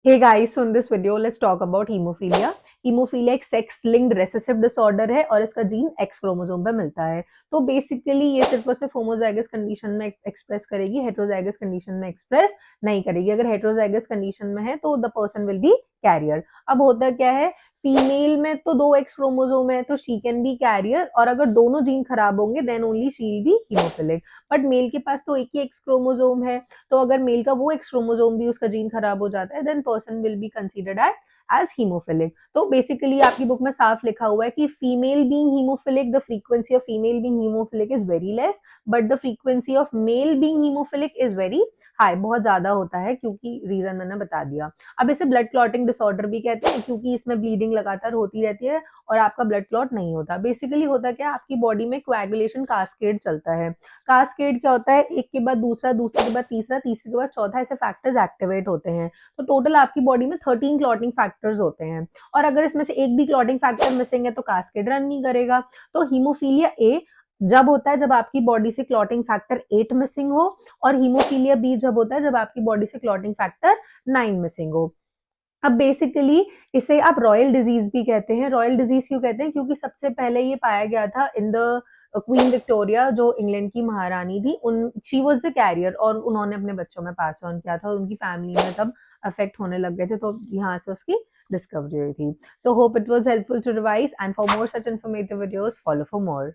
Hey guys, so in this video let's talk about haemophilia. Haemophilia एक sex linked recessive disorder है और इसका gene x chromosome पे मिलता है। तो बेसिकली ये सिर्फ और सिर्फ होमोजाइगस कंडीशन में एक्सप्रेस करेगी, हेटेरोजाइगस कंडीशन में एक्सप्रेस नहीं करेगी। अगर हेटेरोजाइगस कंडीशन में है तो the person will be carrier. अब होता क्या है, फीमेल में तो दो एक्स क्रोमोसोम है तो शी कैन बी कैरियर, और अगर दोनों जीन खराब होंगे then only she will be haemophilic. But male के पास तो एक ही एक्स क्रोमोसोम है, तो अगर मेल का वो एक्स क्रोमोसोम भी उसका जीन खराब हो जाता है then person will be considered as haemophilic. तो बेसिकली आपकी बुक में साफ लिखा हुआ है कि female being haemophilic, the frequency of female being haemophilic is very less, but the frequency of male being haemophilic is very high, बहुत ज्यादा होता है, क्योंकि रीजन मैंने बता दिया। अब इसे ब्लड क्लॉटिंग डिसऑर्डर भी कहते हैं क्योंकि इसमें ब्लीडिंग लगातार होती रहती है और आपका ब्लड क्लॉट नहीं होता। बेसिकली होता क्या है, आपकी बॉडी में कोएगुलेशन कास्केड चलता है। कास्केड क्या होता है, एक के बाद दूसरा, दूसरे के बाद तीसरा, तीसरे के बाद चौथा, ऐसे फैक्टर्स एक्टिवेट होते हैं। तो टोटल आपकी बॉडी में 13 क्लॉटिंग फैक्टर्स होते हैं, और अगर इसमें से एक भी क्लॉटिंग फैक्टर मिसिंग है तो कास्केड रन नहीं करेगा। तो हीमोफीलिया ए जब होता है जब आपकी बॉडी से क्लॉटिंग फैक्टर 8 मिसिंग हो, और हीमोफीलिया बी जब होता है जब आपकी बॉडी से क्लॉटिंग फैक्टर 9 मिसिंग हो। अब बेसिकली इसे आप रॉयल डिजीज भी कहते हैं। रॉयल डिजीज क्यों कहते हैं, क्योंकि सबसे पहले ये पाया गया था इन द क्वीन विक्टोरिया, जो इंग्लैंड की महारानी थी, उन शी वाज द कैरियर, और उन्होंने अपने बच्चों में पास ऑन किया था और उनकी फैमिली में तब अफेक्ट होने लग गए थे, तो यहाँ से उसकी डिस्कवरी हुई थी। So hope it was helpful to revise, and for more such informative videos follow for more.